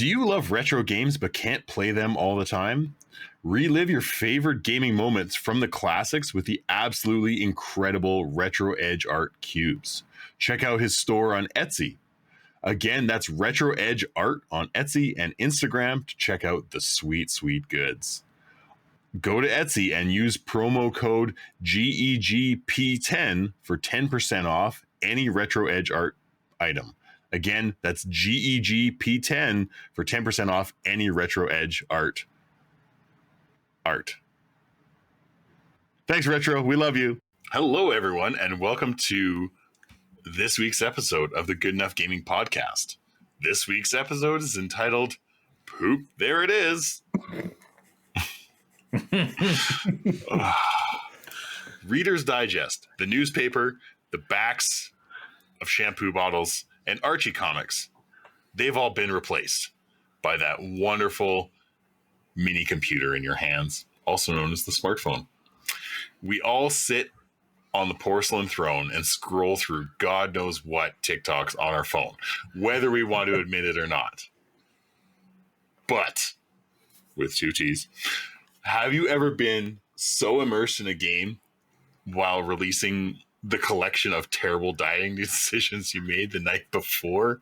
Do you love retro games but can't play them all the time? Relive your favorite gaming moments from the classics with the absolutely incredible Retro Edge Art cubes. Check out his store on Etsy. Again, that's Retro Edge Art on Etsy and Instagram to check out the sweet, sweet goods. Go to Etsy and use promo code GEGP10 for 10% off any Retro Edge Art item. Again, that's GEGP10 for 10% off any Retro Edge Art. Thanks, Retro. We love you. Hello, everyone, and welcome to this week's episode of the Good Enough Gaming Podcast. This week's episode is entitled Poop, There It Is. Reader's Digest, the newspaper, the backs of shampoo bottles, and Archie comics. They've all been replaced by that wonderful mini computer in your hands, also known as the smartphone. We all sit on the porcelain throne and scroll through God knows what TikToks on our phone, whether we want to admit it or not. But, with two T's, have you ever been so immersed in a game while releasing the collection of terrible dieting decisions you made the night before?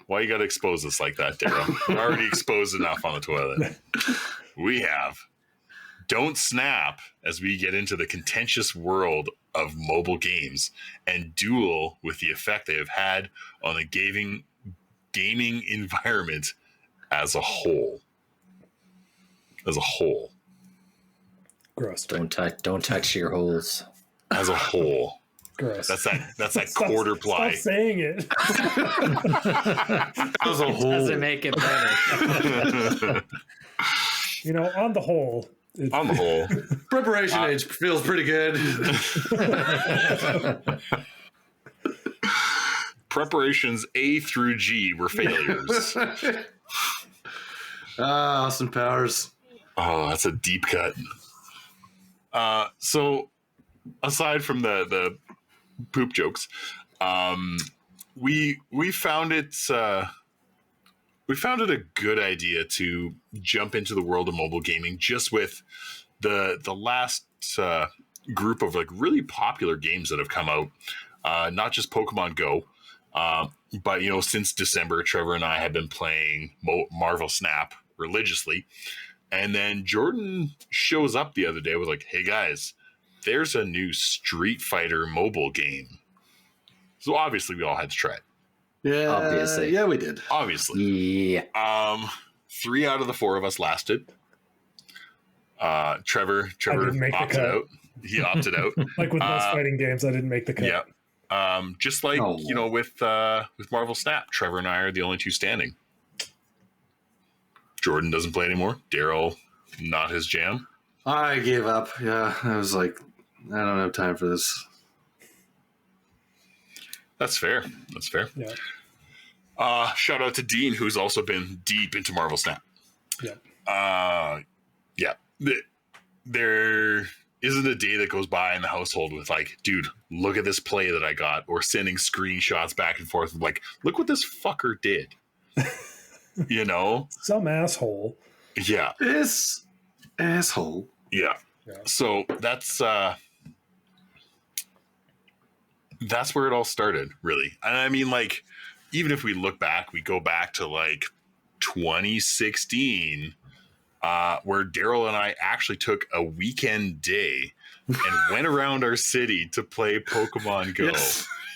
Why you gotta expose us like that, Daryl? We're already exposed enough on the toilet. We have. Don't snap as we get into the contentious world of mobile games and Duel with the effect they have had on the gaming environment as a whole. Gross. Don't touch your holes. As a whole. Gross. That's that quarter ply. Stop saying it. As a whole. Doesn't make it better. On the whole. On the whole. Preparation age feels pretty good. Preparations A through G were failures. Austin Powers. Oh, that's a deep cut. So aside from the poop jokes, we found it a good idea to jump into the world of mobile gaming just with the last group of like really popular games that have come out, not just Pokemon Go, but since December, Trevor and I have been playing Marvel Snap religiously. And then Jordan shows up the other day with like, hey guys, there's a new Street Fighter mobile game. So obviously we all had to try it. Yeah, obviously. Yeah, we did. Obviously. Yeah. 3 out of the 4 of us lasted. Trevor opted out. He opted out. Like with most fighting games, I didn't make the cut. Yeah. Just like, with Marvel Snap, Trevor and I are the only two standing. Jordan doesn't play anymore. Daryl, not his jam. I gave up. Yeah, I was like, I don't have time for this. That's fair. Yeah. Shout out to Dean, who's also been deep into Marvel Snap. Yeah. There isn't a day that goes by in the household with like, dude, look at this play that I got, or sending screenshots back and forth of like, look what this fucker did. Some asshole. Yeah. This asshole. Yeah. So that's where it all started, really. And I mean, like, even if we look back, we go back to like 2016, where Daryl and I actually took a weekend day and went around our city to play Pokemon Go.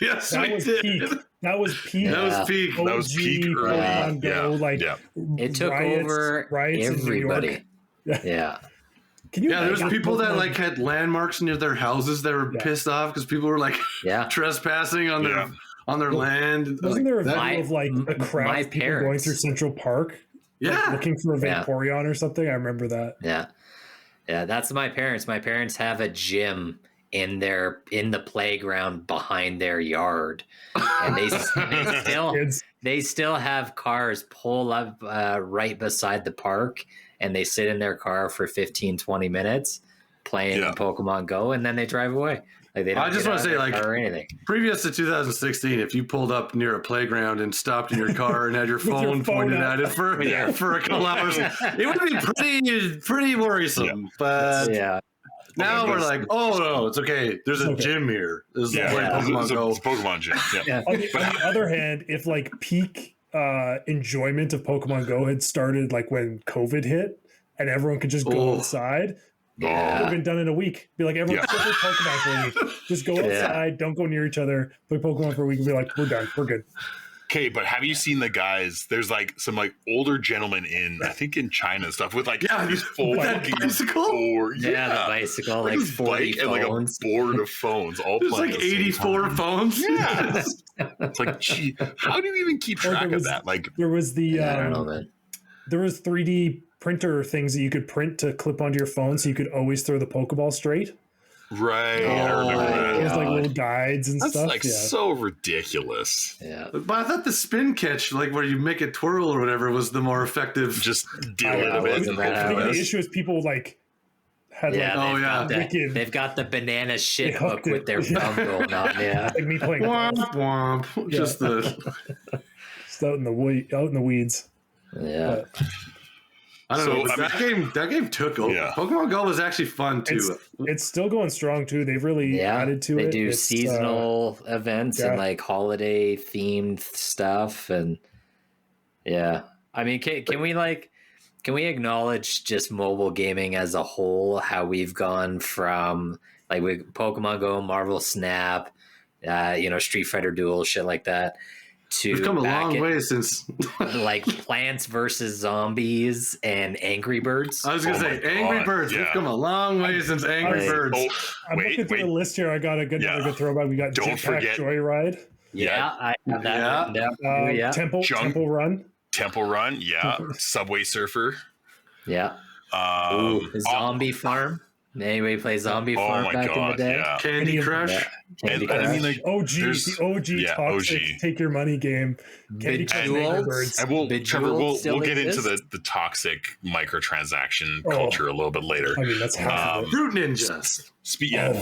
Yes, That was peak. That was peak. That was peak early. Pokemon Go, It took over riots everybody. Yeah. Can you There was imagine people that Pokemon- like had landmarks near their houses that were pissed off because people were like trespassing on their land. Wasn't there a that- video of like a crowd of people going through Central Park? Yeah. Looking for a Vaporeon or something? I remember that. Yeah. Yeah, that's my parents. My parents have a gym in the playground behind their yard, and they still have cars pull up right beside the park, and they sit in their car for 15-20 minutes playing Pokemon Go, and then they drive away. Like they don't I just want to say, like, or anything. Previous to 2016, if you pulled up near a playground and stopped in your car and had your phone pointed at it for a couple hours, it would be pretty worrisome. But now we're like, oh no, it's okay. There's a gym here. This is Pokemon Go. It's a Pokemon gym. Yeah. On the other hand, if like peak enjoyment of Pokemon Go had started like when COVID hit and everyone could just go outside. Yeah. It would have been done in a week. Be like, everyone play Pokemon for a week. Just go outside, don't go near each other, play Pokemon for a week, and be like, we're done, we're good. Okay, but have you seen the guys? There's like some like older gentlemen I think in China and stuff with like these full bicycle. The bicycle, like 40 phones. And like a board of phones, all there's playing like 84 phones. Yeah, it's like, gee, how do you even keep track of that? Like, there was the I don't know, man. There was 3D printer things that you could print to clip onto your phone, so you could always throw the Pokeball straight. Right, I remember that. It was like little guides and That's stuff. Like so ridiculous. Yeah, but I thought the spin catch, like where you make it twirl or whatever, was the more effective. Just deal with it. The issue is people like had they've got the banana shit hook with their thumb going on. Yeah, like me playing womp. Just out in the weeds. Yeah. I don't know. That game took over. Yeah. Pokemon Go was actually fun too. It's still going strong too. They've really added to it. They do seasonal events and like holiday themed stuff, and I mean, can we acknowledge just mobile gaming as a whole? How we've gone from like with Pokemon Go, Marvel Snap, Street Fighter Duel, shit like that. We've come a long way since like Plants versus Zombies and Angry Birds. I was gonna say Angry Birds. We've come a long way since Angry Birds. I'm looking through the list here. I got another good throwback. We got Jetpack Joyride. Yeah, I have that. Temple Run. Temple Run. Yeah. Subway Surfer. Yeah. Zombie Farm. Anybody play Zombie Farm back in the day? Yeah. Candy Crush. Candy Crush. I mean, like the OG toxic take your money game. Candy Crush. We'll get into the toxic microtransaction culture a little bit later. I mean, that's Fruit Ninja.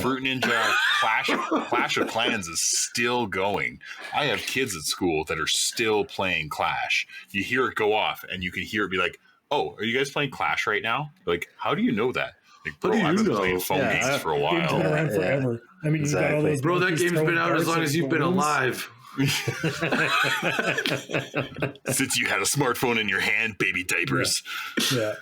Fruit Ninja. Clash of Clans is still going. I have kids at school that are still playing Clash. You hear it go off, and you can hear it be like, "Oh, are you guys playing Clash right now?" Like, how do you know that? Like, bro, I've been playing phone games for a while. Games been around forever. I mean, you got all those. Bro, that game's been out as long as you've been alive. Since you had a smartphone in your hand, baby diapers. Yeah.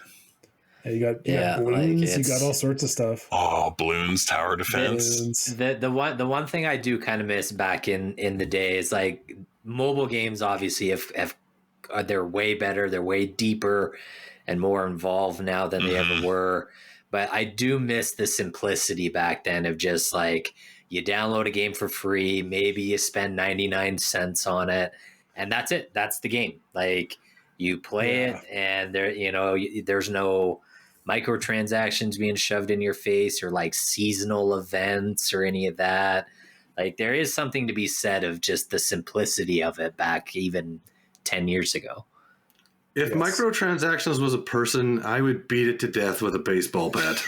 You got balloons. You got all sorts of stuff. Oh, balloons, tower defense. The one thing I do kind of miss back in the day is like mobile games. Obviously, they're way better. They're way deeper and more involved now than they ever were. But I do miss the simplicity back then of just like you download a game for free, maybe you spend 99 cents on it, and that's it. That's the game. Like you play it, and there's no microtransactions being shoved in your face or like seasonal events or any of that. Like there is something to be said of just the simplicity of it back even 10 years ago. If microtransactions was a person, I would beat it to death with a baseball bat.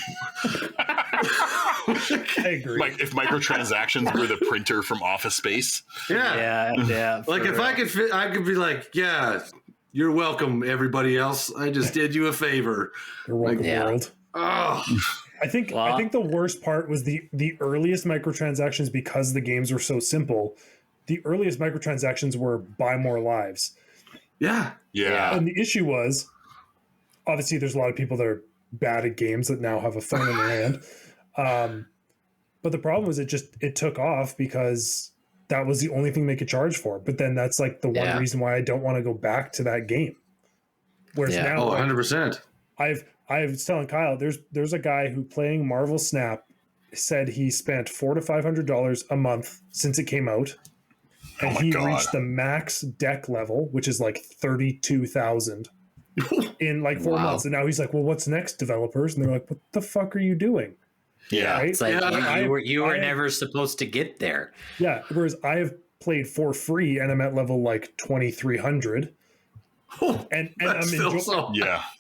I agree. Like if microtransactions were the printer from Office Space. Yeah. Like if I could be like, yeah, you're welcome, everybody else. I just did you a favor. You're welcome, world. Oh. I think the worst part was the earliest microtransactions, because the games were so simple. The earliest microtransactions were buy more lives. Yeah. And the issue was, obviously, there's a lot of people that are bad at games that now have a phone in their hand. But the problem was it took off because that was the only thing they could charge for. But then that's like the one reason why I don't want to go back to that game. Whereas now, 100%. I was telling Kyle, there's a guy who playing Marvel Snap said he spent $400 to $500 a month since it came out. And he reached the max deck level, which is like 32,000 in like 4 months. And now he's like, well, what's next, developers? And they're like, what the fuck are you doing? Yeah. Right? It's like you were never supposed to get there. Yeah. Whereas I have played for free and I'm at level like 2,300. and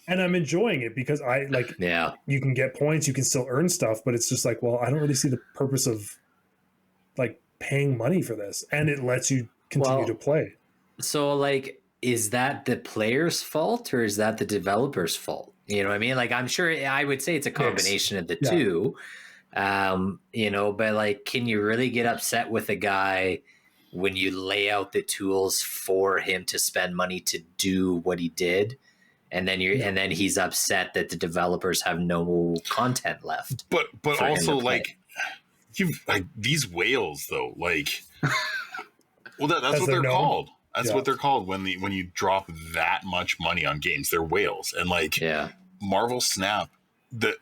I'm enjoying it because I like. Yeah, you can get points, you can still earn stuff, but it's just like, well, I don't really see the purpose of like paying money for this, and it lets you continue to play. So, like, is that the player's fault or is that the developer's fault? You know what I mean? Like, I'm sure I would say it's a combination of the two. You know, but like, can you really get upset with a guy when you lay out the tools for him to spend money to do what he did, and then he's upset that the developers have no content left? But also like these whales though, like, well, that's what they're called. That's what they're called when you drop that much money on games. They're whales, and like Marvel Snap, the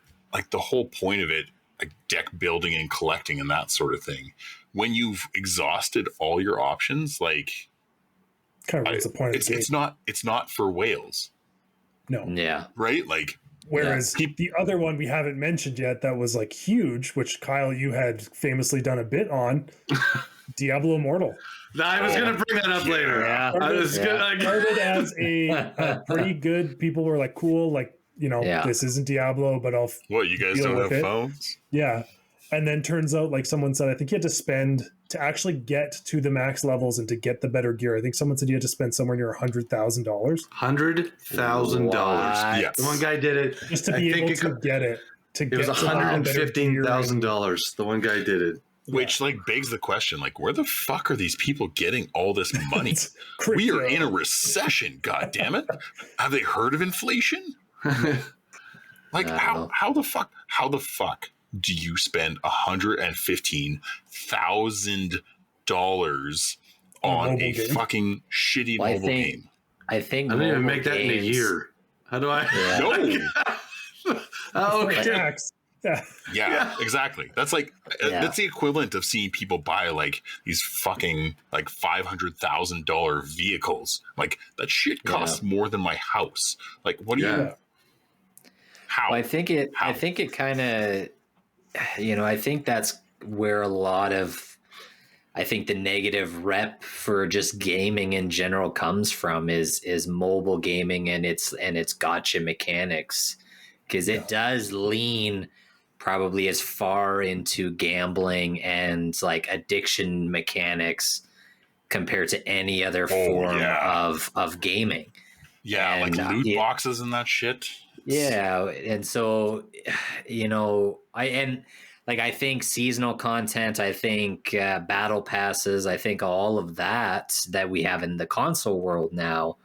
whole point of it, like deck building and collecting and that sort of thing. When you've exhausted all your options, like, kind of what's the point of the game? It's not for whales. No. Yeah. Right? Like, whereas the other one we haven't mentioned yet that was like huge, which Kyle, you had famously done a bit on, Diablo Immortal. I was going to bring that up later. Yeah. Started as a pretty good. People were like, cool, like, you know, this isn't Diablo, but what, you guys don't have phones? Yeah. And then turns out, like someone said, I think you had to spend to actually get to the max levels and to get the better gear. I think someone said you had to spend somewhere near $100,000. $100,000. Yes. The one guy did it just to be able to get it. It was $115,000. The one guy did it. Which like begs the question, like, where the fuck are these people getting all this money? We are in a recession, god damn it. Have they heard of inflation? Like, how the fuck do you spend $115,000 on a fucking shitty mobile game? I think I didn't even make that in a year. How do I? No. Okay. Yeah, exactly. That's like that's the equivalent of seeing people buy like these fucking like $500,000 vehicles. Like, that shit costs more than my house. Like, what do you? How? Well, I think it kind of, you know, I think that's where a lot of, I think the negative rep for just gaming in general comes from is mobile gaming and its gotcha mechanics, because it does lean probably as far into gambling and like addiction mechanics compared to any other form of gaming. Yeah, and, like loot boxes and that shit. Yeah, and so, you know, I think seasonal content, I think battle passes, I think all of that we have in the console world now,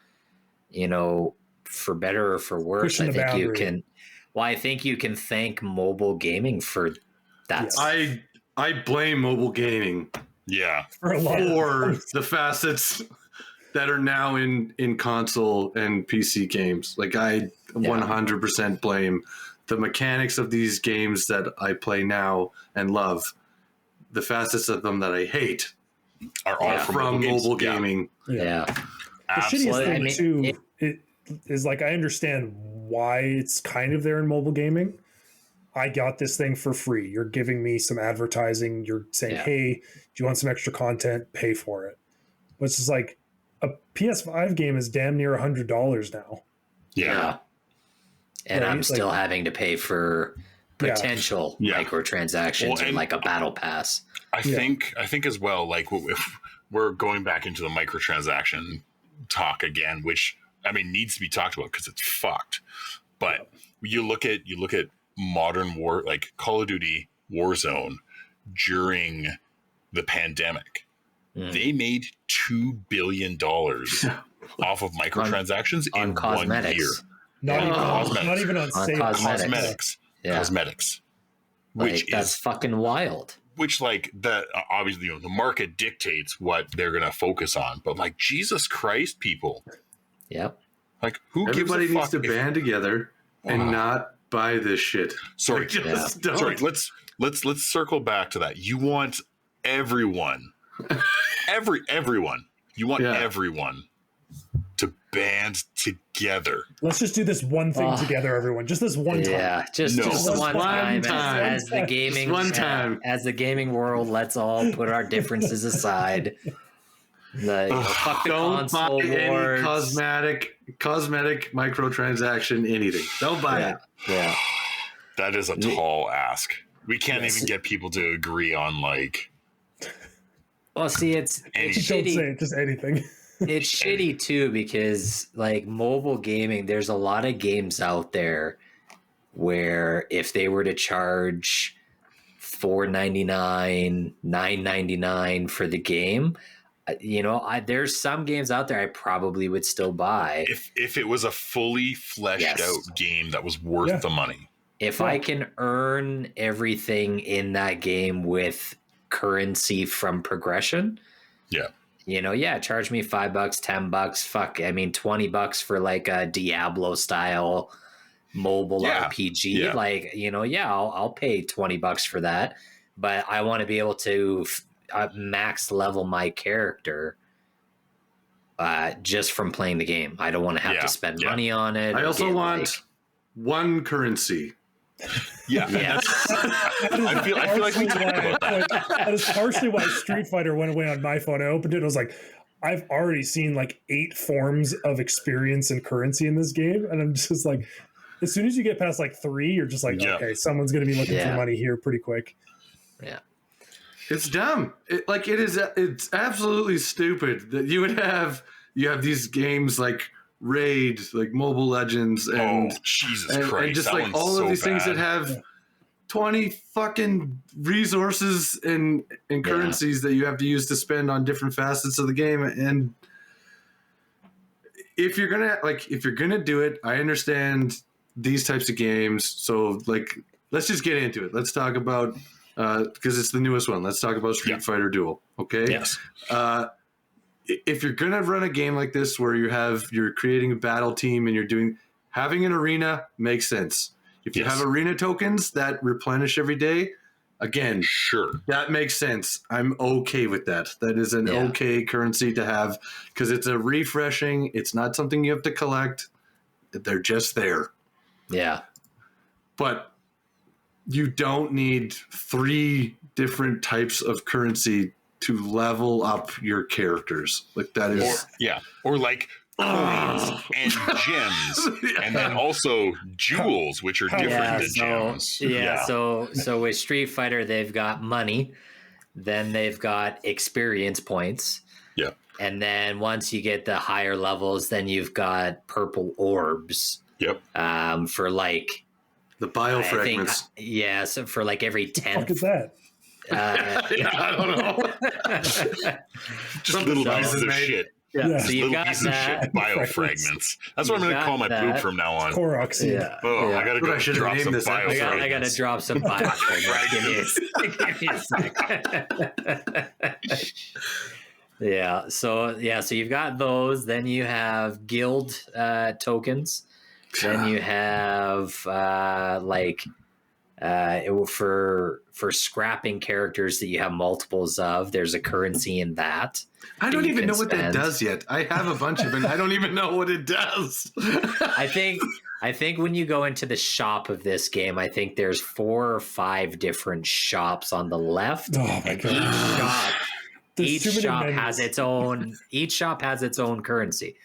you know, for better or for worse, I think you can. Well, I think you can thank mobile gaming for that. I blame mobile gaming. Yeah, for the facets that are now in console and PC games. Like, I 100% blame the mechanics of these games that I play now and love. The facets of them that I hate are all from mobile gaming. Yeah. The shittiest thing too is like, I understand why it's kind of there in mobile gaming. I got this thing for free. You're giving me some advertising. You're saying, hey, do you want some extra content? Pay for it. But it's just like, a PS5 game is damn near $100 now. Yeah. And I'm still having to pay for potential microtransactions or like a battle pass. I think as well, like, if we're going back into the microtransaction talk again, which I mean needs to be talked about because it's fucked. But you look at modern war, like Call of Duty Warzone during the pandemic. They made $2 billion off of microtransactions in cosmetics. 1 year. Not even on sale. Cosmetics. Cosmetics. Which that's fucking wild. Which, like, that obviously, you know, the market dictates what they're going to focus on. But, like, Jesus Christ, people. Yep. Like, who Everybody gives a needs fuck to band together and not buy this shit. Sorry. Sorry. Let's circle back to that. You want everyone. Everyone. You want everyone to band together. Let's just do this one thing together, everyone. Just this one time. Yeah, just one time. As the gaming one time. As the gaming world, let's all put our differences aside. Fuck the Don't console buy any wars. cosmetic microtransaction anything. Don't buy it. Yeah. That is a tall ask. We can't even get people to agree on like. Well, see, it's Don't shitty. say it, just anything. It's shitty too because like mobile gaming, there's a lot of games out there where if they were to charge $4.99, $9.99 for the game, there's some games out there I probably would still buy If it was a fully fleshed out game that was worth the money. if I can earn everything in that game with currency from progression. Yeah. Charge me $5, $10. Fuck, I mean $20 for like a Diablo style mobile RPG. Yeah. Like, I'll pay $20 for that, but I want to be able to max level my character just from playing the game. I don't want to have to spend money on it. I also want one currency. Yeah. Yes. I feel like we talked about that. That is partially why Street Fighter went away on my phone. I opened it. I was like, I've already seen like 8 forms of experience and currency in this game, and I'm just like, as soon as you get past like 3, you're just like, okay, someone's going to be looking for money here pretty quick. Yeah. It's dumb. It's absolutely stupid that you have these games like Raid, like Mobile Legends, and Jesus Christ, and just like all of these things that have 20 fucking resources and currencies that you have to use to spend on different facets of the game. And if you're gonna do it, I understand these types of games. So like, let's just get into it. Let's talk about because it's the newest one. Let's talk about Street Fighter Duel. Okay. Yes. If you're gonna run a game like this where you're creating a battle team and having an arena makes sense. If you have arena tokens that replenish every day, again, sure, that makes sense. I'm okay with that. That is an okay currency to have because it's a refreshing. It's not something you have to collect. They're just there. Yeah. But you don't need 3 different types of currency to level up your characters. Like that is or like coins and gems, and then also jewels, which are different than gems. So with Street Fighter, they've got money, then they've got experience points. Yeah. And then once you get the higher levels, then you've got purple orbs. Yep. For like the biofragments. So for like every 10th. What the fuck is that? I don't know. Just little pieces of shit. Yeah. So little pieces of shit. Biofragments. That's what I'm going to call my poop from now on. Koroks. Yeah. I got to go drop some biofragments. I got to drop some biofragments. Give me a sec. So you've got those. Then you have guild tokens. Then you have for scrapping characters that you have multiples of. There's a currency in that. I don't even know what that does yet. I have a bunch of it. I don't even know what it does. I think when you go into the shop of this game, I think there's 4 or 5 different shops on the left, and each shop has its own currency.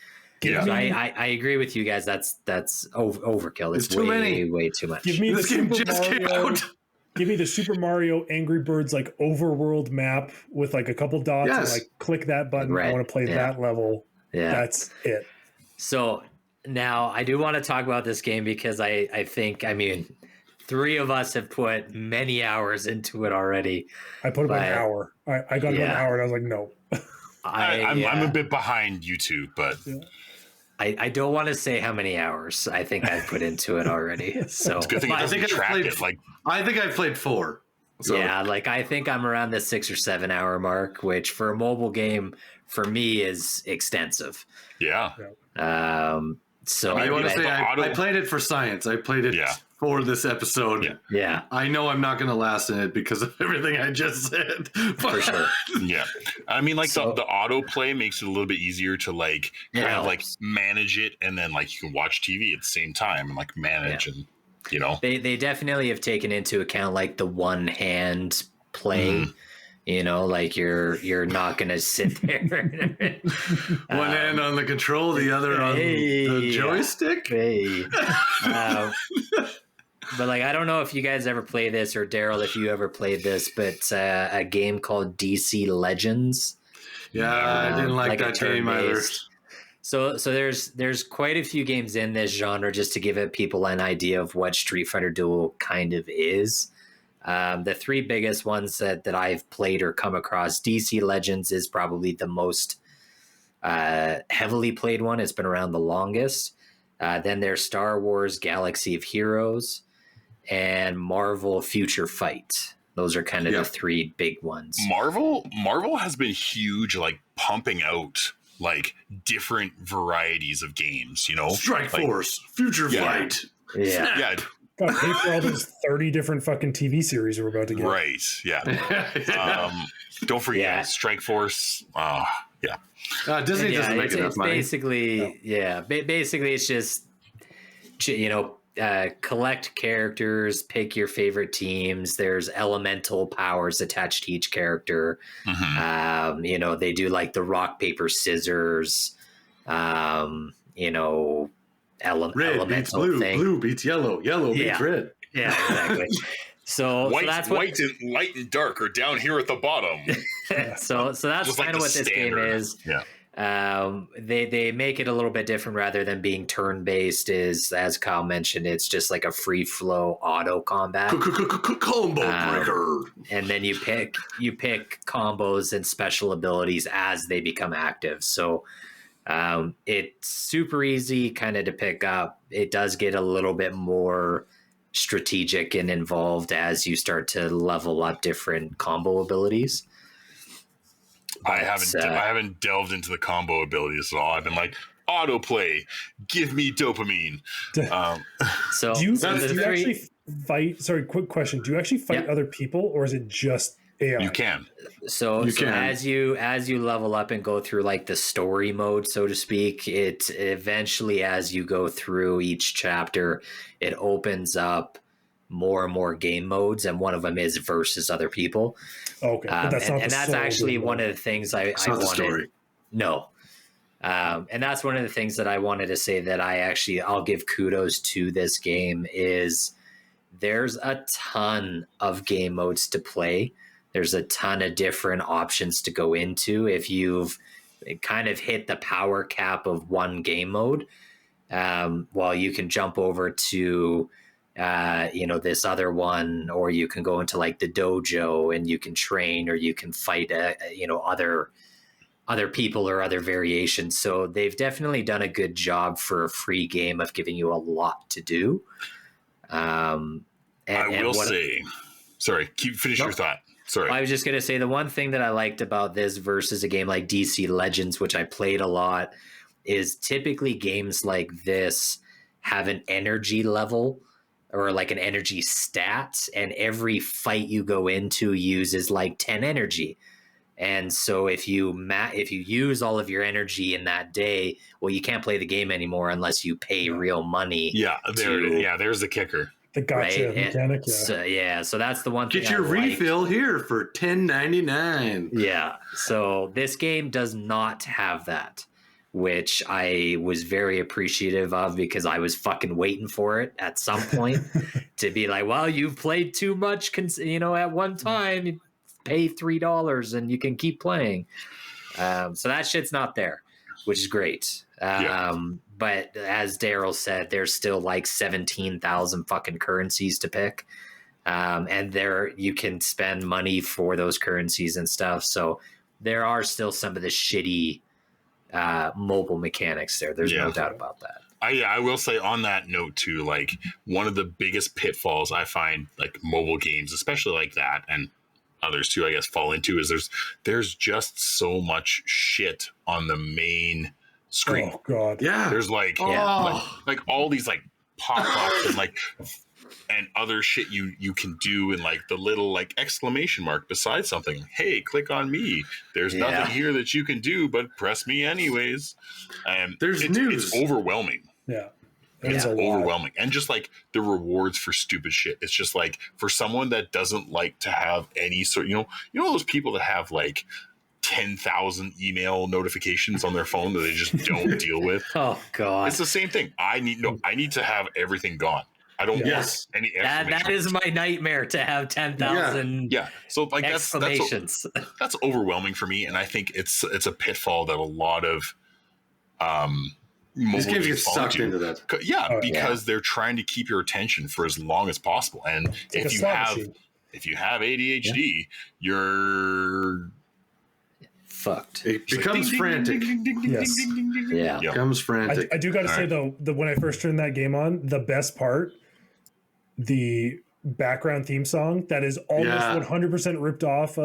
Yeah. So I agree with you guys. That's overkill. It's too many. Way too much. Give me this game just came out. Give me the Super Mario Angry Birds like overworld map with like a couple dots and like click that button. I want to play that level. Yeah. That's it. So now I do want to talk about this game because I think 3 of us have put many hours into it already. I put about an hour. I got to an hour and I was like, no. I'm a bit behind you two, but I don't want to say how many hours I think I've put into it already. So it's a good thing I think I played 4. So. Yeah, like I think I'm around the 6 or 7 hour mark, which for a mobile game for me is extensive. Yeah. So I want to say I played it for science. I played it for this episode. Yeah. I know I'm not going to last in it because of everything I just said. For sure. Yeah. I mean, like the autoplay makes it a little bit easier to like kind of like manage it, and then like you can watch TV at the same time and like manage and They definitely have taken into account like the one hand play You know, like you're not gonna sit there. One hand on the control, the other on the joystick. Hey. But like, I don't know if you guys ever play this, or Daryl, if you ever played this, but a game called DC Legends. Yeah, I didn't like that game either. So there's quite a few games in this genre, just to give people an idea of what Street Fighter Duel kind of is. The three biggest ones that I've played or come across, DC Legends is probably the most heavily played one. It's been around the longest. Then there's Star Wars Galaxy of Heroes and Marvel Future Fight. Those are kind of the three big ones. Marvel has been huge, like pumping out like different varieties of games, you know? Strike Force, Future Fight. Yeah. Yeah. Got paid for all those 30 different fucking TV series we're about to get. Right. Yeah. Don't forget Strike Force. Disney doesn't make enough money. Basically, basically it's just, you know, collect characters, pick your favorite teams. There's elemental powers attached to each character. Mm-hmm. You know, they do like the rock, paper, scissors, you know, red elemental beats blue, thing. Blue beats yellow, yellow beats red. Yeah, exactly. So that's what, white and light and dark are down here at the bottom. so that's kind of what this game is. Yeah. They make it a little bit different. Rather than being turn-based, is, as Kyle mentioned, it's just like a free flow auto combat Combo breaker. And then you pick combos and special abilities as they become active. So it's super easy kind of to pick up. It does get a little bit more strategic and involved as you start to level up different combo abilities. I haven't delved into the combo abilities at all. I've been like, autoplay, give me dopamine. So do you actually fight? Sorry, quick question. Do you actually fight other people, or is it just AI? You can. So as you level up and go through like the story mode, so to speak, it eventually, as you go through each chapter, it opens up more and more game modes, and one of them is versus other people. Okay, but that's actually one of the things I wanted. No, and that's one of the things that I wanted to say that I'll give kudos to this game is there's a ton of game modes to play. There's a ton of different options to go into. If you've kind of hit the power cap of one game mode, well, you can jump over to this other one, or you can go into like the dojo and you can train, or you can fight other people or other variations. So they've definitely done a good job for a free game of giving you a lot to do. Sorry, finish your thought. Sorry. I was just going to say the one thing that I liked about this versus a game like DC Legends, which I played a lot, is typically games like this have an energy level or like an energy stat, and every fight you go into uses like 10 energy. And so if you use all of your energy in that day, well, you can't play the game anymore unless you pay real money. Yeah, there's the kicker. The gotcha mechanic. So that's the one thing. Get your refill here for $10.99. Yeah. So this game does not have that, which I was very appreciative of, because I was fucking waiting for it at some point to be like, well, you've played too much, at one time, you pay $3 and you can keep playing. So that shit's not there, which is great. But as Daryl said, there's still like 17,000 fucking currencies to pick. And there you can spend money for those currencies and stuff. So there are still some of the shitty mobile mechanics there. There's no doubt about that. I will say on that note too, like one of the biggest pitfalls I find like mobile games, especially like that, and others too, I guess, fall into, is there's just so much shit on the main screen. Oh god. Yeah. There's like all these like pop-ups and like and other shit you can do, and like the little like exclamation mark beside something. Hey, click on me. There's nothing here that you can do, but press me anyways. There's news. It's overwhelming. Yeah. It's overwhelming. And just like the rewards for stupid shit. It's just like for someone that doesn't like to have any sort, you know those people that have like 10,000 email notifications on their phone that they just don't deal with. Oh God. It's the same thing. I need to have everything gone. I don't want any exclamation. That is my nightmare, to have 10,000 So like exclamations. That's overwhelming for me. And I think it's a pitfall that a lot of these games get sucked into that. Because they're trying to keep your attention for as long as possible. And if you have ADHD, you're fucked. It becomes frantic. Yes. Yeah. It becomes frantic. I do got to say though, when I first turned that game on, the best part, the background theme song that is almost 100% ripped off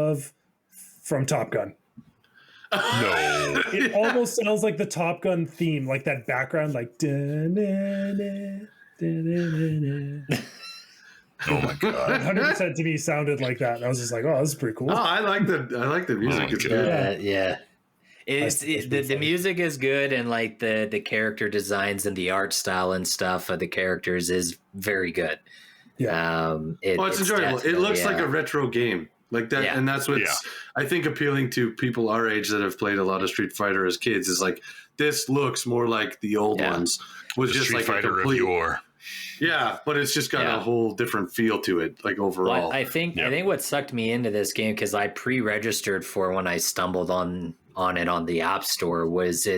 from Top Gun. No. It almost sounds like the Top Gun theme, like that background, like. Oh my God. 100% to me sounded like that. And I was just like, oh, this is pretty cool. Oh, I like the music. It's good. The music is good, and like the character designs and the art style and stuff of the characters is very good. Yeah. It's enjoyable. It looks like a retro game. Like that, and that's what's I think appealing to people our age that have played a lot of Street Fighter as kids is like, this looks more like the old ones. Was just Street like Fighter a complete, of yore. Yeah, but it's just got a whole different feel to it, like overall. Well, I think what sucked me into this game, because I pre-registered for when I stumbled on it on the App Store, was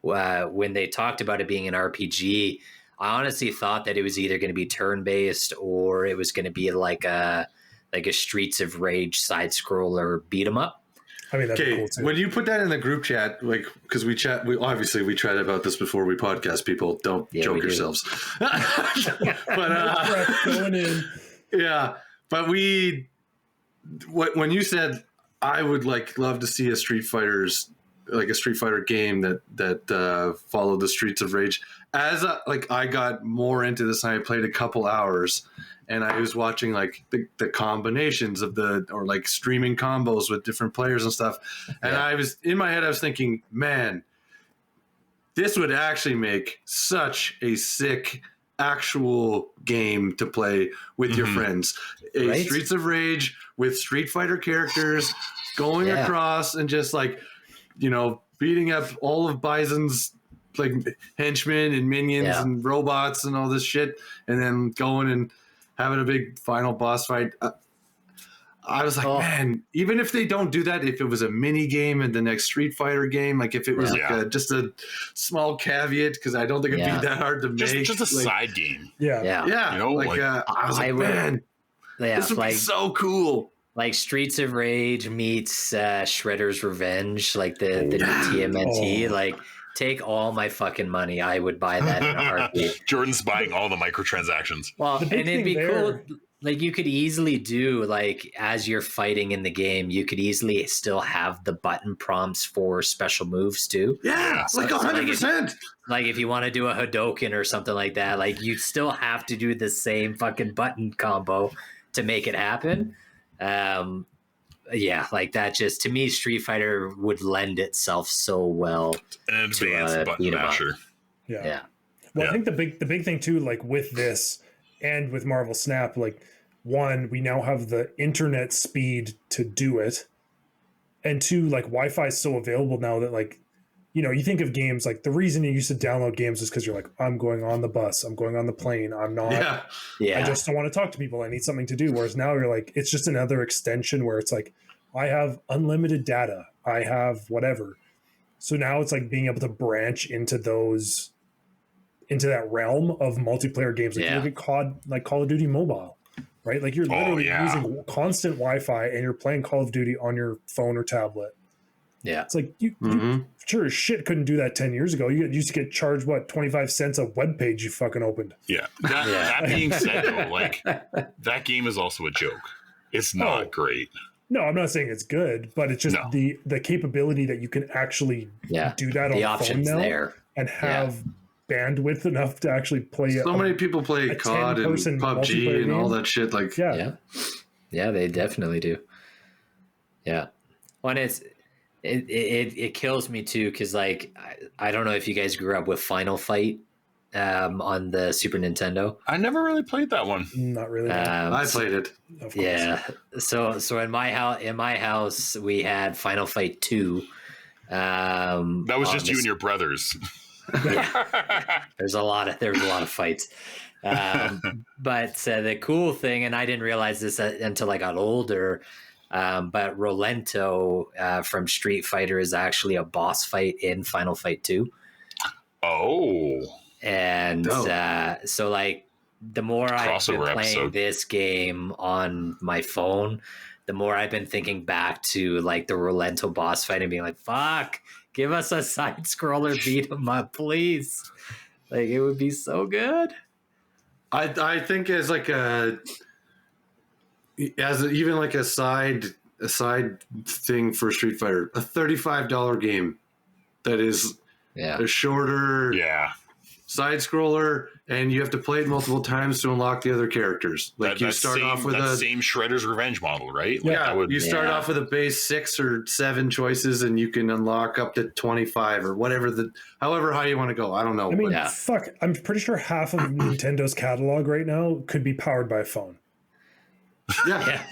when they talked about it being an RPG. I honestly thought that it was either going to be turn-based or it was going to be like a Streets of Rage side scroller beat 'em up. I mean, that'd be cool too. When you put that in the group chat, like, because we chatted about this before we podcast. People, don't joke yourselves. But going in. Yeah, but when you said I would love to see a Street Fighter game that followed the Streets of Rage. As I got more into this, and I played a couple hours. And I was watching like the combinations of streaming combos with different players and stuff. And I was in my head, I was thinking, man, this would actually make such a sick actual game to play with your friends. Streets of Rage with Street Fighter characters going across and just beating up all of Bison's henchmen and minions and robots and all this shit. And then going and having a big final boss fight. I was like, man, even if they don't do that, if it was a mini game in the next Street Fighter game, like if it was just a small caveat, because I don't think it'd be that hard to make. Just a side game. Yeah. I was like, man, this would be so cool. Like Streets of Rage meets Shredder's Revenge, like the new TMNT, take all my fucking money. I would buy that in a heartbeat. Jordan's buying all the microtransactions. Well, and it'd be cool. Like you could easily do as you're fighting in the game, you could easily still have the button prompts for special moves too. Yeah, so, 100%. Like if you want to do a Hadoken or something like that, you still have to do the same fucking button combo to make it happen. That just, to me, Street Fighter would lend itself so well. An advanced button masher. Yeah. Well, I think the big thing too, with this and with Marvel Snap, one, we now have the internet speed to do it, and two, Wi-Fi is so available now that you think of games, the reason you used to download games is because you're I'm going on the bus, I'm going on the plane, I'm not. I just don't want to talk to people. I need something to do. Whereas now you're it's just another extension where it's I have unlimited data. I have whatever. So now it's being able to branch into that realm of multiplayer games. You look at Call of Duty Mobile, right? You're literally using constant Wi-Fi and you're playing Call of Duty on your phone or tablet. Yeah. It's you sure as shit couldn't do that 10 years ago. You used to get charged 25 cents a web page you fucking opened. Yeah. That being said though, that game is also a joke. It's not great. No, I'm not saying it's good, but it's just the capability that you can actually do that on the phone now there. And have bandwidth enough to actually play. So many people play COD and PUBG and all that shit. Yeah, they definitely do. Yeah, when it kills me too, because I don't know if you guys grew up with Final Fight on the Super Nintendo. I never really played that one. Not really. I played it. Of course. Yeah. So in my house we had Final Fight 2. That was just you and your brothers. Yeah. There was a lot of fights. But the cool thing, and I didn't realize this until I got older, but Rolento from Street Fighter is actually a boss fight in Final Fight 2. Oh. And so like the more I've been playing this game on my phone, the more I've been thinking back to like the Rolento boss fight and being like, fuck, give us a side scroller beat 'em up, please. Like it would be so good. I think as even like a side thing for Street Fighter, a $35 game that is a shorter side scroller, and you have to play it multiple times to unlock the other characters. Like you start off with the same Shredder's Revenge model, right? You start off with a base 6 or 7 choices, and you can unlock up to 25 or whatever however high you want to go. I don't know. I mean, fuck, I'm pretty sure half of Nintendo's catalog right now could be powered by a phone. Yeah.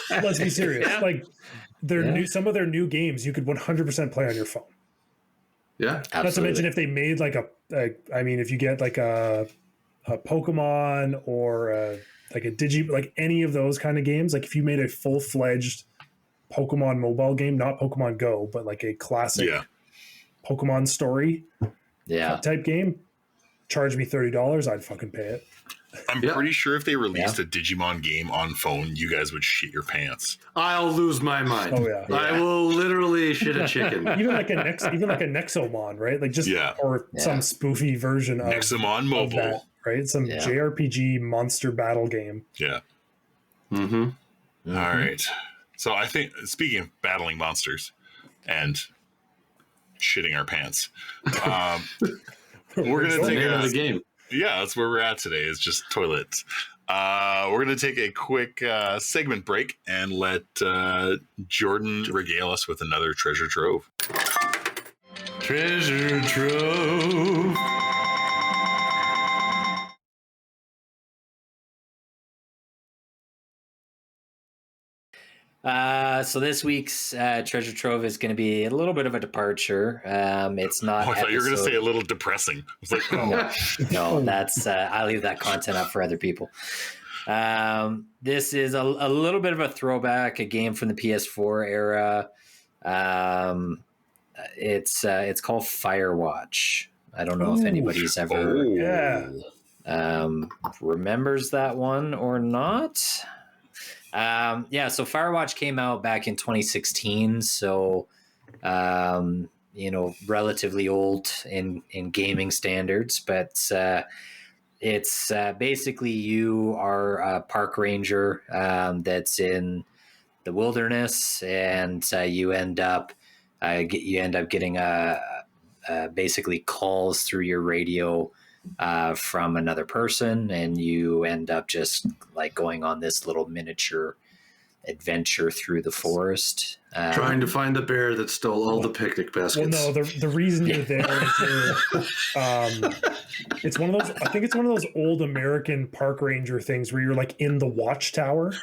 Let's be serious. Yeah. Like some of their new games you could 100% play on your phone. Yeah, absolutely. Not to mention if they made if you get like a Pokemon or like a like any of those kind of games, like if you made a full-fledged Pokemon mobile game, not Pokemon Go, but like a classic Pokemon story type game, charge me $30, I'd fucking pay it. I'm pretty sure if they released a Digimon game on phone, you guys would shit your pants. I'll lose my mind. Oh yeah. I will literally shit a chicken. even like a Nexomon, right? Like or some spoofy version of Nexomon Mobile, of that, right? Some JRPG monster battle game. Yeah. Mm-hmm. All right. So I think, speaking of battling monsters and shitting our pants, we're gonna take the game. Yeah, that's where we're at today. It's just toilets. We're going to take a quick segment break and let Jordan regale us with another treasure trove. Treasure trove. So this week's treasure trove is going to be a little bit of a departure. It's not. I thought you were going to say a little depressing. I was like, no, that's I leave that content up for other people. This is a little bit of a throwback, a game from the PS4 era. It's called Firewatch. I don't know if anybody's ever remembers that one or not. So Firewatch came out back in 2016, so relatively old in gaming standards, but it's basically you are a park ranger that's in the wilderness, and you end up getting basically calls through your radio from another person, and you end up just like going on this little miniature adventure through the forest, trying to find the bear that stole all the picnic baskets. Well, no, the reason you're there is it's one of those. I think it's one of those old American park ranger things where you're like in the watchtower.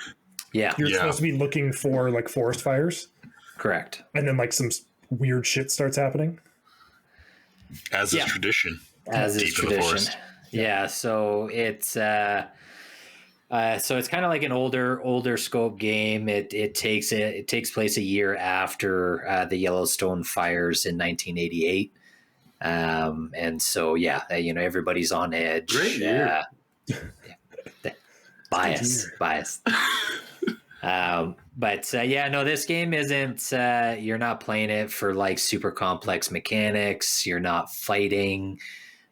Yeah, you're supposed to be looking for like forest fires. Correct. And then like some weird shit starts happening, as is tradition. As is tradition. So it's kind of like an older scope game. It takes place a year after the Yellowstone fires in 1988. And so everybody's on edge. Great year. Bias. This game isn't, you're not playing it for like super complex mechanics. You're not fighting.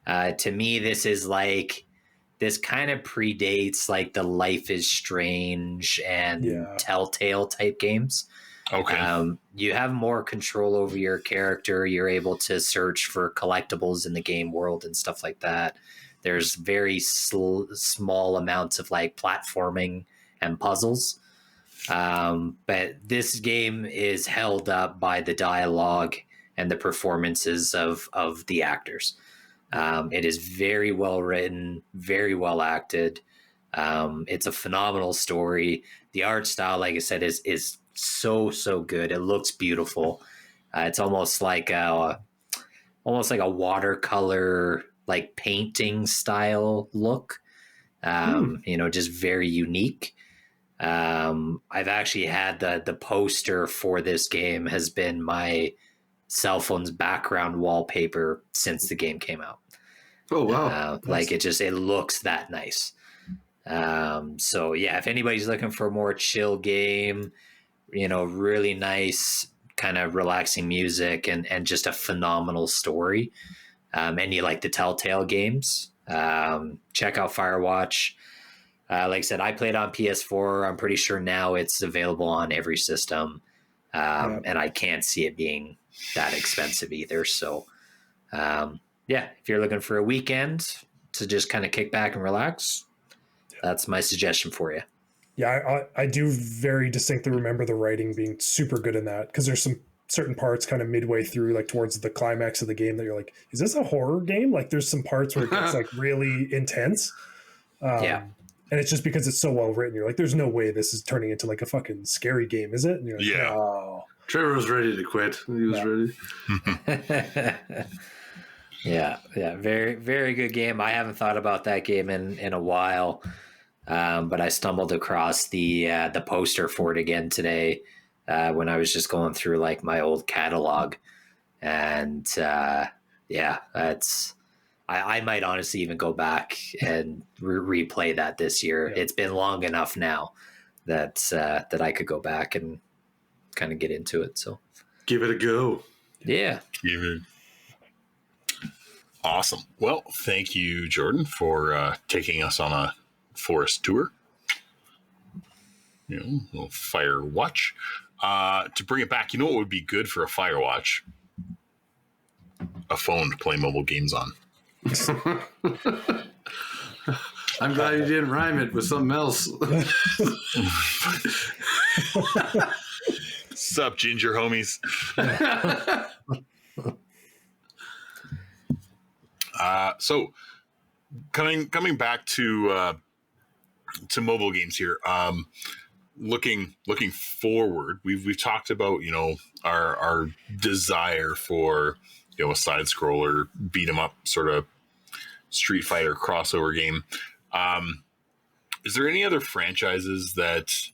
To me, this kind of predates like the Life is Strange and Telltale type games. Okay. You have more control over your character. You're able to search for collectibles in the game world and stuff like that. There's very small amounts of like platforming and puzzles. But this game is held up by the dialogue and the performances of the actors. It is very well written, very well acted. It's a phenomenal story. The art style, like I said, is so good. It looks beautiful. It's almost like a watercolor, like painting style look. Just very unique. I've actually had the poster for this game has been my cell phone's background wallpaper since the game came out. Oh wow! Like it looks that nice. So yeah, if anybody's looking for a more chill game, really nice, kind of relaxing music and just a phenomenal story, and you like the Telltale games, check out Firewatch. Like I said, I played on PS4. I'm pretty sure now it's available on every system, and I can't see it being that expensive either. So if you're looking for a weekend to just kind of kick back and relax, that's my suggestion for you. Yeah, I do very distinctly remember the writing being super good in that, because there's some certain parts kind of midway through, like towards the climax of the game, that you're like, is this a horror game? Like there's some parts where it gets like really intense. And it's just because it's so well written. You're like, there's no way this is turning into like a fucking scary game, is it? And you're like, oh. Trevor was ready to quit. He was ready. Yeah. Very, very good game. I haven't thought about that game in a while. But I stumbled across the poster for it again today when I was just going through like my old catalog, and I might honestly even go back and replay that this year. Yeah. It's been long enough now that I could go back and kind of get into it. So give it a go. Yeah. Awesome. Well, thank you, Jordan, for taking us on a forest tour. A little fire watch. To bring it back, what would be good for a fire watch? A phone to play mobile games on. I'm glad you didn't rhyme it with something else. Sup, ginger homies? So coming back to mobile games here, looking forward, we've talked about our desire for a side scroller beat 'em up sort of Street Fighter crossover game. Is there any other franchises that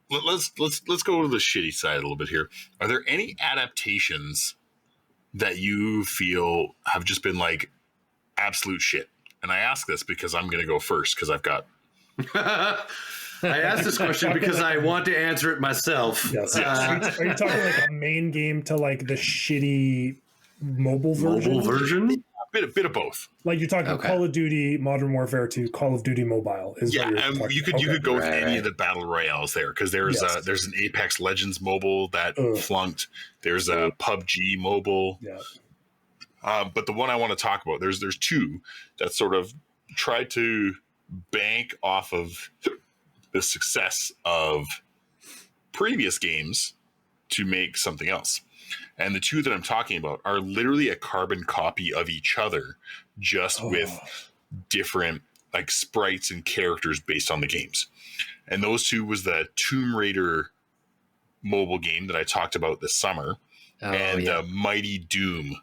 let's go to the shitty side a little bit here? Are there any adaptations that you feel have just been like absolute shit? And I ask this because I'm going to go first because I've got. I asked this question because I want to answer it myself. Yes. Are you talking like a main game to like the shitty mobile version? A bit of both. Like you're talking Call of Duty, Modern Warfare 2, Call of Duty Mobile. You could go with any of the battle royales there, because there's an Apex Legends mobile that flunked. There's a PUBG mobile. Yeah. But the one I want to talk about, there's two that sort of tried to bank off of the success of previous games to make something else. And the two that I'm talking about are literally a carbon copy of each other, just with different like sprites and characters based on the games. And those two was the Tomb Raider mobile game that I talked about this summer, the Mighty Doom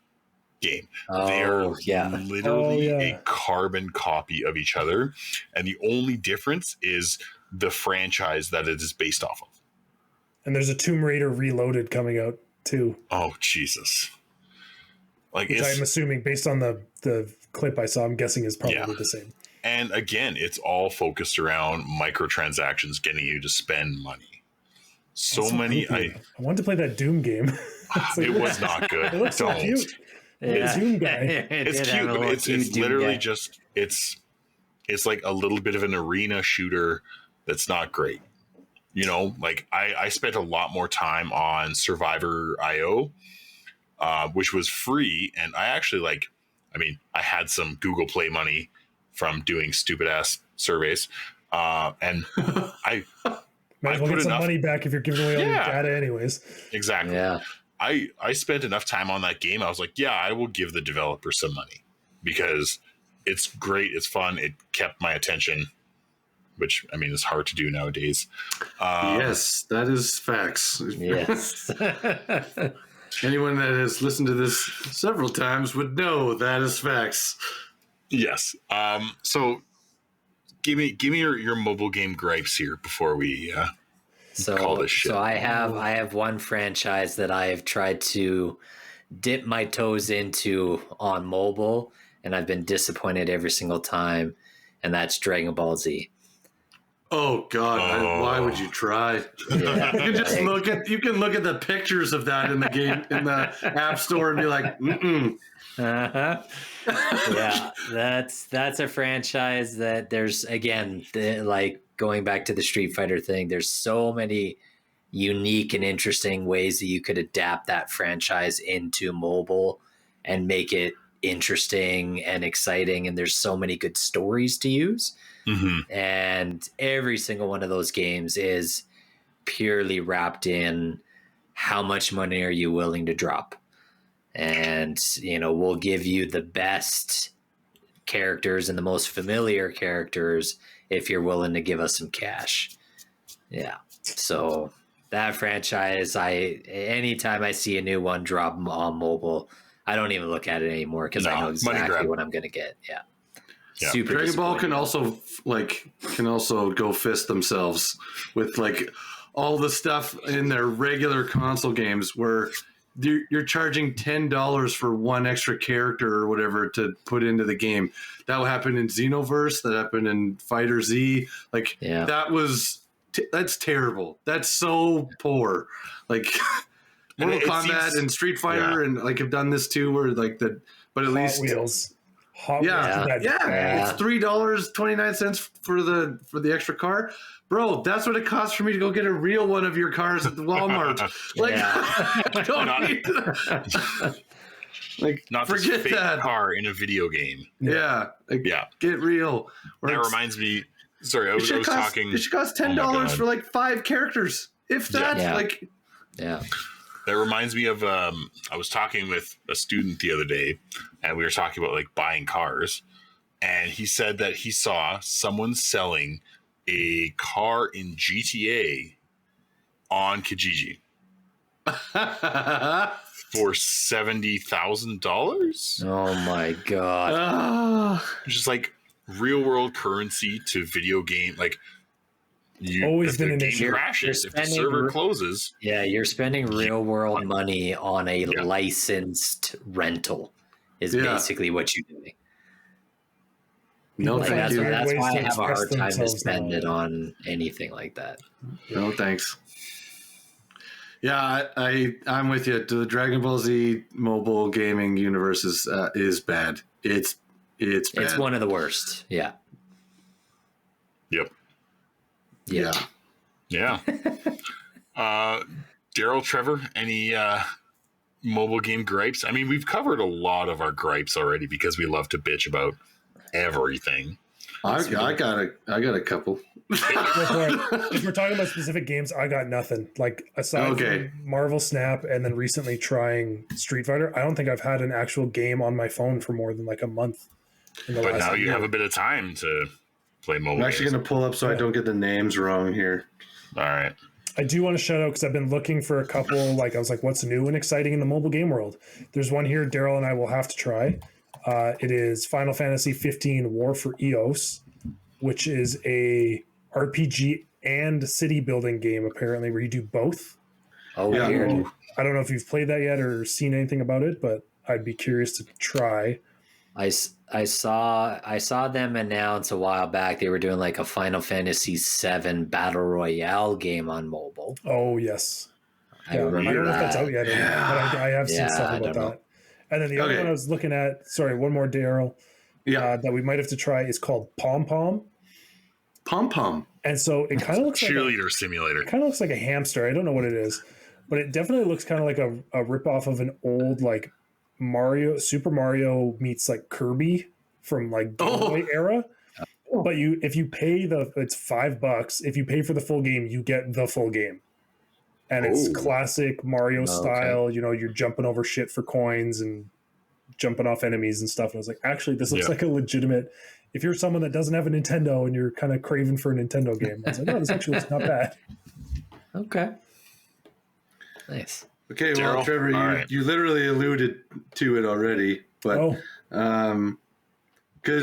game. They're literally a carbon copy of each other, and the only difference is the franchise that it is based off of. And there's a Tomb Raider Reloaded coming out too. Oh Jesus! Which I'm assuming, based on the clip I saw, I'm guessing is probably the same. And again, it's all focused around microtransactions, getting you to spend money. So many. I wanted to play that Doom game. It was not good. It looks so cute. Yeah. Doom guy. It's cute, but it's literally just it's like a little bit of an arena shooter that's not great. Like I spent a lot more time on Survivor.io, which was free, and I actually I had some Google Play money from doing stupid ass surveys, and I might as well get some money back if you're giving away all your data anyways. Exactly. Yeah. I spent enough time on that game. I was like, I will give the developer some money. because it's great. It's fun. It kept my attention, which I mean is hard to do nowadays. Yes, that is facts. Yes. Anyone that has listened to this several times would know that is facts. Yes. So give me your mobile game gripes here before we call this shit. So I have one franchise that I have tried to dip my toes into on mobile, and I've been disappointed every single time, and that's Dragon Ball Z. Oh God! Why would you try? Yeah. You can just look at the pictures of that in the game in the app store and be like, mm-mm. Uh-huh. Yeah, that's a franchise that there's again like going back to the Street Fighter thing. There's so many unique and interesting ways that you could adapt that franchise into mobile and make it interesting and exciting. And there's so many good stories to use. Mm-hmm. And every single one of those games is purely wrapped in how much money are you willing to drop? And, we'll give you the best characters and the most familiar characters if you're willing to give us some cash. Yeah. So that franchise, anytime I see a new one drop on mobile, I don't even look at it anymore because I know exactly what I'm going to get. Yeah. Yeah. Super Dragon Ball can also go fist themselves with like all the stuff in their regular console games where you're charging $10 for one extra character or whatever to put into the game. That will happen in Xenoverse. That happened in Fighter Z. Like that's terrible. That's so poor. Like Mortal Kombat and Street Fighter and like have done this too, where like but at least Wheels. It's $3.29 for the extra car, bro. That's what it costs for me to go get a real one of your cars at the Walmart. I don't need not forget this fake that car in a video game. Get real. That reminds me. Sorry, I was talking. It should cost $10 for like 5 characters, if that. That reminds me of I was talking with a student the other day, and we were talking about like buying cars, and he said that he saw someone selling a car in GTA on Kijiji for $70,000. Oh my God! Just like real world currency to video game, like. Always been an issue. Crashes if the server closes. Yeah, you're spending real world money on a licensed rental. Is basically what you're doing. No, thank you. That's why I have a hard time to spend it on anything like that. No, thanks. Yeah, I'm with you. The Dragon Ball Z mobile gaming universe is bad. It's bad. It's one of the worst. Yeah. Yep. Yeah. Daryl, Trevor, any mobile game gripes? I mean, we've covered a lot of our gripes already because we love to bitch about everything. I got a couple. If we're talking about specific games, I got nothing. Like aside from Marvel Snap and then recently trying Street Fighter, I don't think I've had an actual game on my phone for more than like a month. But now you have a bit of time to play mobile. I'm actually going to pull up so I don't get the names wrong here. All right. I do want to shout out because I've been looking for a couple. Like I was like, what's new and exciting in the mobile game world? There's one here Daryl and I will have to try. It is Final Fantasy 15 War for Eos, which is a RPG and city building game apparently where you do both. Oh, weird. I don't know if you've played that yet or seen anything about it, but I'd be curious to try. I saw them announce a while back they were doing like a Final Fantasy VII Battle Royale game on mobile. Oh, yes. I don't know if that's out yet, but I have seen stuff about that. And then the other one I was looking at, sorry, one more, Daryl, that we might have to try is called Pom Pom. Pom Pom. And so it kind of looks like cheerleader simulator. It kind of looks like a hamster. I don't know what it is, but it definitely looks kind of like a ripoff of an old like Super Mario meets like Kirby from like Game Boy era. But if you pay it's $5. If you pay for the full game, you get the full game. And it's classic Mario style, you're jumping over shit for coins and jumping off enemies and stuff. And I was like, actually, this looks like a legitimate. If you're someone that doesn't have a Nintendo and you're kind of craving for a Nintendo game, I was like, oh, this actually looks not bad. Okay. Nice. Okay, Daryl, well, Trevor, you literally alluded to it already, but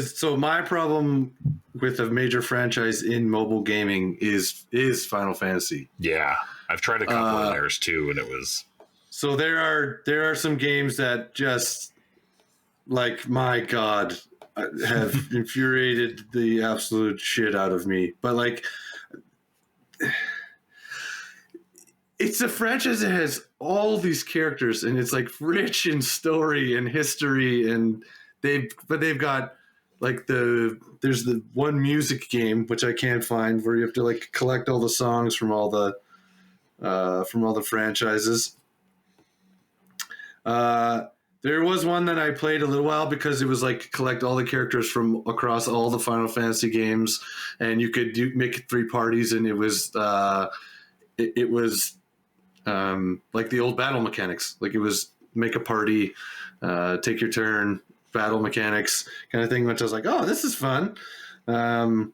so my problem with a major franchise in mobile gaming is Final Fantasy. Yeah, I've tried a couple of theirs too, and it was. So there are some games that just, like, my God, have infuriated the absolute shit out of me. But like, it's a franchise that has all these characters, and it's like rich in story and history, and they've got like there's the one music game which I can't find where you have to like collect all the songs from all the franchises. There was one that I played a little while because it was like collect all the characters from across all the Final Fantasy games, and you could make it 3 parties, and it was like the old battle mechanics. Like it was make a party, take your turn, battle mechanics kind of thing, which I was like, oh, this is fun. There's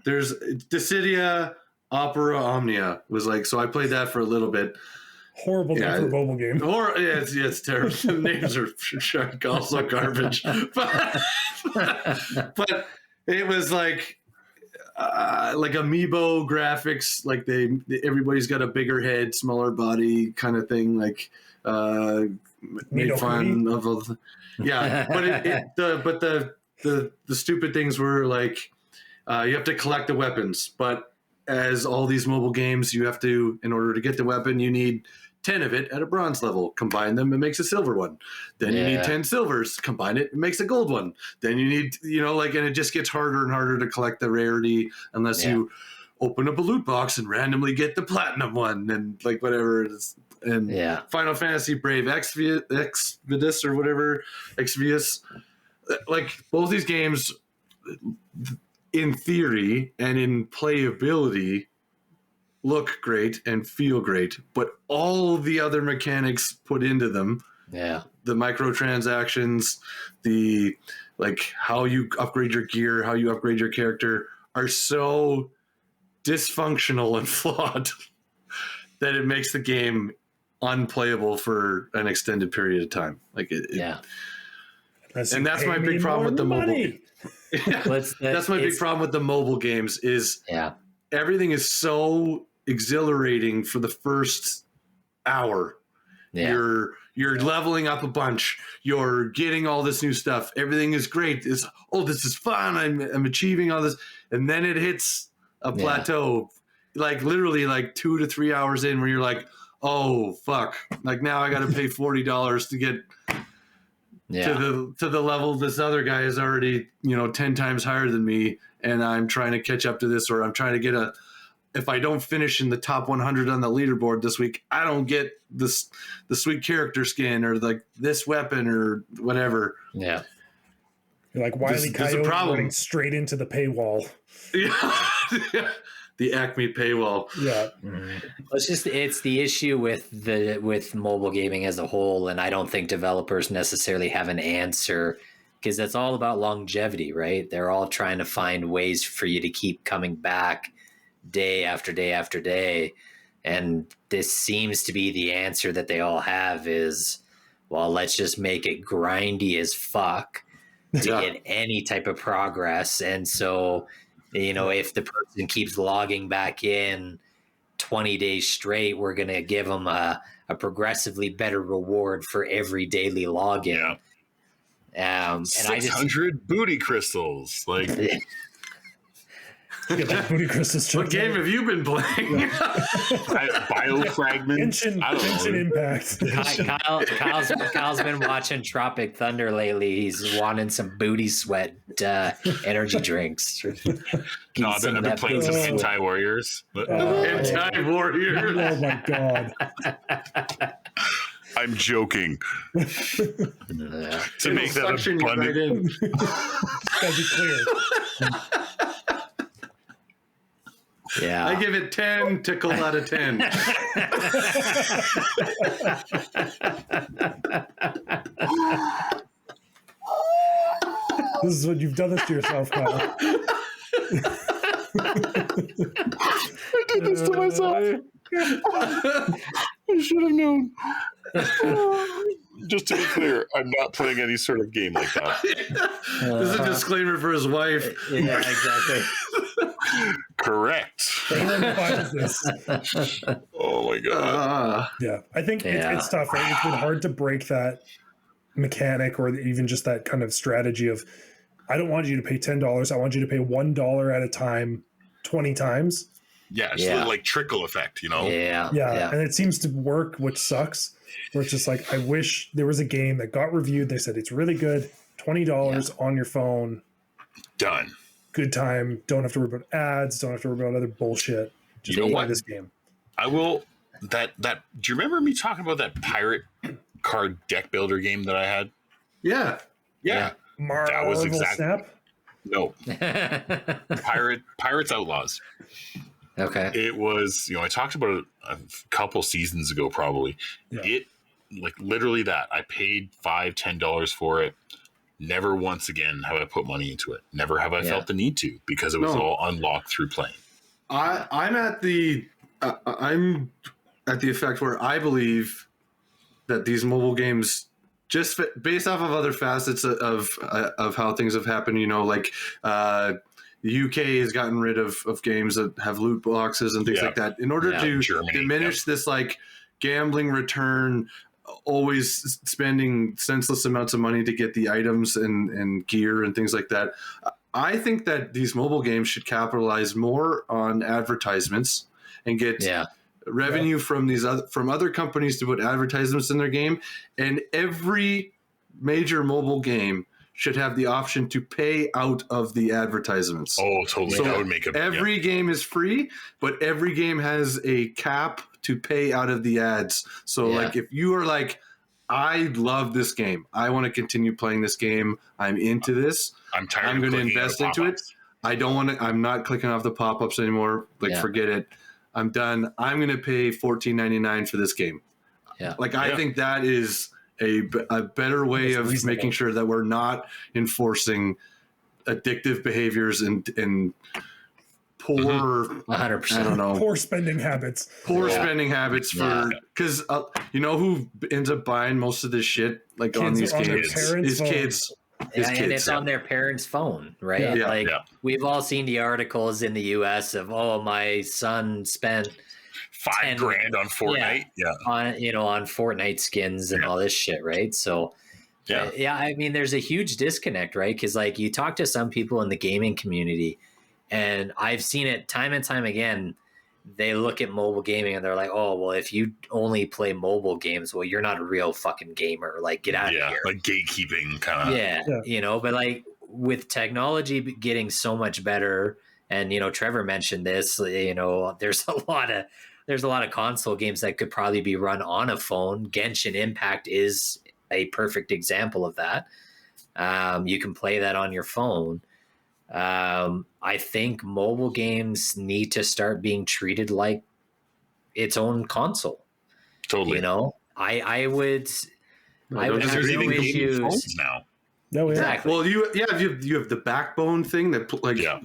Dissidia Opera Omnia was like, so I played that for a little bit. Horrible name for a mobile game. It's terrible. The names are also garbage. But it was like amiibo graphics, like everybody's got a bigger head, smaller body kind of thing, like made fun of but the stupid things were like you have to collect the weapons, but as all these mobile games, you have to, in order to get the weapon, you need 10 of it at a bronze level. Combine them, it makes a silver one. Then you need 10 silvers. Combine it makes a gold one. Then you need, and it just gets harder and harder to collect the rarity unless you open up a loot box and randomly get the platinum one and like whatever it is. And Final Fantasy Brave Exvius or whatever, Exvius, like both these games, in theory and in playability, look great and feel great, but all the other mechanics put into them, the microtransactions, the like how you upgrade your gear, how you upgrade your character, are so dysfunctional and flawed that it makes the game unplayable for an extended period of time. Like and that's my big problem with the mobile. That's my big problem with the mobile games is everything is so exhilarating for the first hour. You're leveling up a bunch. You're getting all this new stuff. Everything is great. This is fun. I'm achieving all this. And then it hits a plateau, like literally like 2 to 3 hours in, where you're like, oh fuck. Like now I got to pay $40 to get to the level this other guy is already, 10 times higher than me, and I'm trying to catch up to this, or I'm trying to get if I don't finish in the top 100 on the leaderboard this week, I don't get the sweet character skin or like this weapon or whatever. Yeah. You're like Wile E. Coyote running straight into the paywall. The Acme paywall. Yeah. It's the issue with mobile gaming as a whole, and I don't think developers necessarily have an answer, because it's all about longevity, right? They're all trying to find ways for you to keep coming back day after day after day, and this seems to be the answer that they all have is, well, let's just make it grindy as fuck to get any type of progress. And so, if the person keeps logging back in 20 days straight, we're going to give them a progressively better reward for every daily login. And 600 booty crystals. Like, booty crystals. What game have you been playing? Biofragments. Genshin Impact. Kyle's been watching Tropic Thunder lately. He's wanting some booty sweat energy drinks. No, I've been playing some Hentai Warriors. Hentai Warriors. Oh my god. I'm joking. To make that abundant. Gotta be clear. Yeah. I give it 10 tickle out of 10. This is what you've done this to yourself, Kyle. I did this to myself. I should have known. Just to be clear, I'm not playing any sort of game like that. This is a disclaimer for his wife. Yeah, exactly. Correct. Oh my god. Yeah, I think it's tough, right? It's been hard to break that mechanic or even just that kind of strategy of, I don't want you to pay $10. I want you to pay $1 at a time, 20 times. Yeah, it's like trickle effect, you know? Yeah. And it seems to work, which sucks. Where it's just like, I wish there was a game that got reviewed. They said it's really good, $20 on your phone. Done. Good time. Don't have to worry about ads. Don't have to worry about other bullshit. Just play this game. I will. Do you remember me talking about that pirate card deck builder game that I had? Yeah. That was exactly. Snap? No. Pirates Outlaws. Okay. It was, I talked about it a couple seasons ago, probably. Yeah. It, literally that. I paid $5-10 for it. Never once again have I put money into it. Never have I felt the need to, because it was all unlocked through playing. I'm at the effect where I believe that these mobile games, just based off of other facets of how things have happened, the UK has gotten rid of games that have loot boxes and things like that in order to diminish this gambling return, always spending senseless amounts of money to get the items and gear and things like that. I think that these mobile games should capitalize more on advertisements and get revenue from other companies to put advertisements in their game. And every major mobile game should have the option to pay out of the advertisements. Oh, totally. So that would make every game is free, but every game has a cap to pay out of the ads. So if you are I love this game, I want to continue playing this game, I'm into this, I'm going to invest into it. I'm not clicking off the pop-ups anymore. Forget it. I'm done. I'm going to pay $14.99 for this game. Yeah. I think that is a better way of making sure that we're not enforcing addictive behaviors and poor, 100%. I don't know, poor spending habits. Spending habits because who ends up buying most of this shit on these games is kids. And it's on their parents' phone, right? Yeah. We've all seen the articles in the US of, my son spent $5,000 on Fortnite. On Fortnite skins and all this shit, right? So I mean, there's a huge disconnect, right? Because you talk to some people in the gaming community, and I've seen it time and time again. They look at mobile gaming and they're like, oh, well, if you only play mobile games, well, you're not a real fucking gamer. Get out of here. Gatekeeping kind of. But with technology getting so much better, and, Trevor mentioned this, there's a lot of console games that could probably be run on a phone. Genshin Impact is a perfect example of that. You can play that on your phone. I think mobile games need to start being treated like its own console. Totally. I would have no issues now. No, exactly. Well, you have the backbone thing that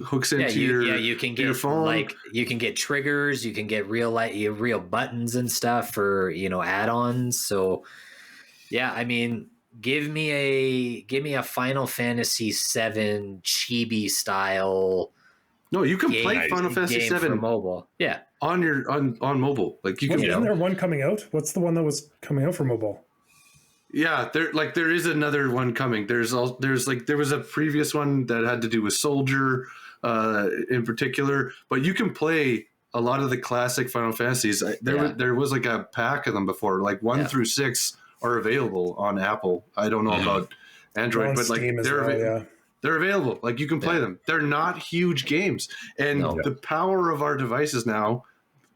hooks into you can get your phone. You can get triggers, you can get real buttons and stuff for add-ons. So I mean, give me a Final Fantasy VII chibi style. No, you can play Final Fantasy VII for mobile. Yeah, on mobile. You can. Isn't there one coming out? What's the one that was coming out for mobile? Yeah, there is another one coming. There was a previous one that had to do with Soldier in particular, but you can play a lot of the classic Final Fantasies. There was a pack of them before, 1 through 6 are available on Apple. I don't know about Android, but they're available. You can play them. They're not huge games, and the power of our devices now,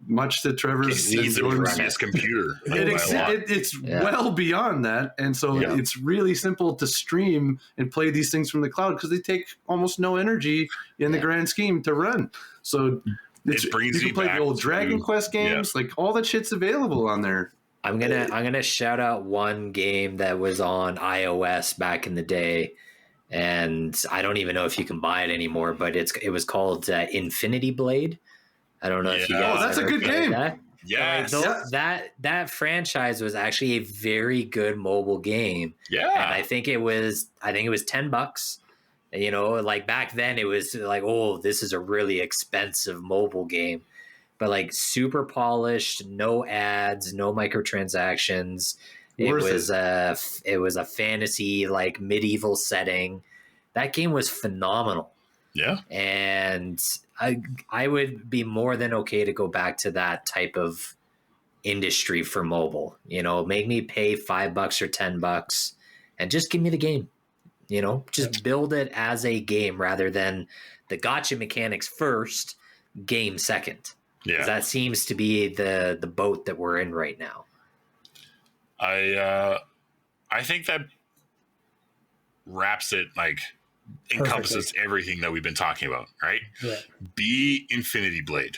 much to Trevor's and Jordan's computer. It's well beyond that, and so it's really simple to stream and play these things from the cloud because they take almost no energy in the grand scheme to run. So it brings you can play back the old Dragon Quest games. Like all that shit's available on there. I'm gonna shout out one game that was on iOS back in the day, and I don't even know if you can buy it anymore. But it was called Infinity Blade. I don't know if you guys. Oh, that's a good game. Yes. That franchise was actually a very good mobile game. Yeah. And I think it was $10. You know, like back then it was like, oh, this is a really expensive mobile game. But like super polished, no ads, no microtransactions. It was a fantasy like medieval setting. That game was phenomenal. Yeah. And I would be more than okay to go back to that type of industry for mobile. You know, make me pay $5 or $10 and just give me the game. You know, just build it as a game rather than the gotcha mechanics first, game second. Yeah. That seems to be the boat that we're in right now. I think that wraps it, like encompasses everything that we've been talking about, right? Yeah. Be Infinity Blade.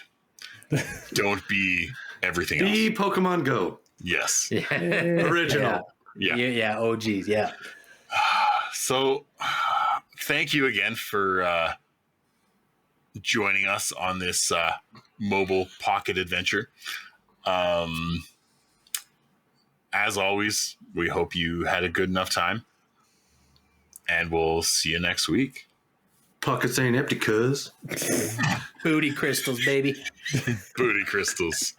Don't be everything else. Be Pokemon Go. Yes. Yeah. Original. Yeah. OGs, yeah. So thank you again for joining us on this mobile pocket adventure. As always, we hope you had a good enough time, and we'll see you next week. Pockets ain't empty, cuz. Booty crystals, baby. Booty crystals.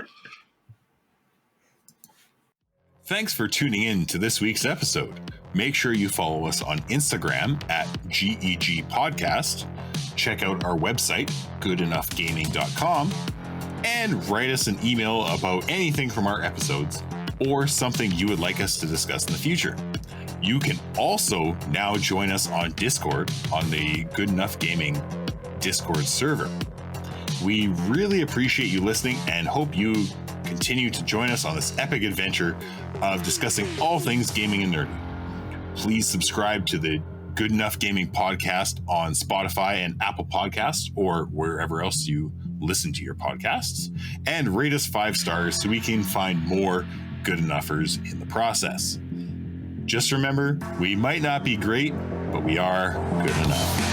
Thanks for tuning in to this week's episode. Make sure you follow us on Instagram at GEG Podcast. Check out our website, goodenoughgaming.com, and write us an email about anything from our episodes or something you would like us to discuss in the future. You can also now join us on Discord on the Good Enough Gaming Discord server. We really appreciate you listening and hope you continue to join us on this epic adventure of discussing all things gaming and nerdy. Please subscribe to the Good Enough Gaming podcast on Spotify and Apple Podcasts or wherever else you listen to your podcasts, and rate us 5 stars so we can find more good enoughers in the process. Just remember, we might not be great, but we are good enough.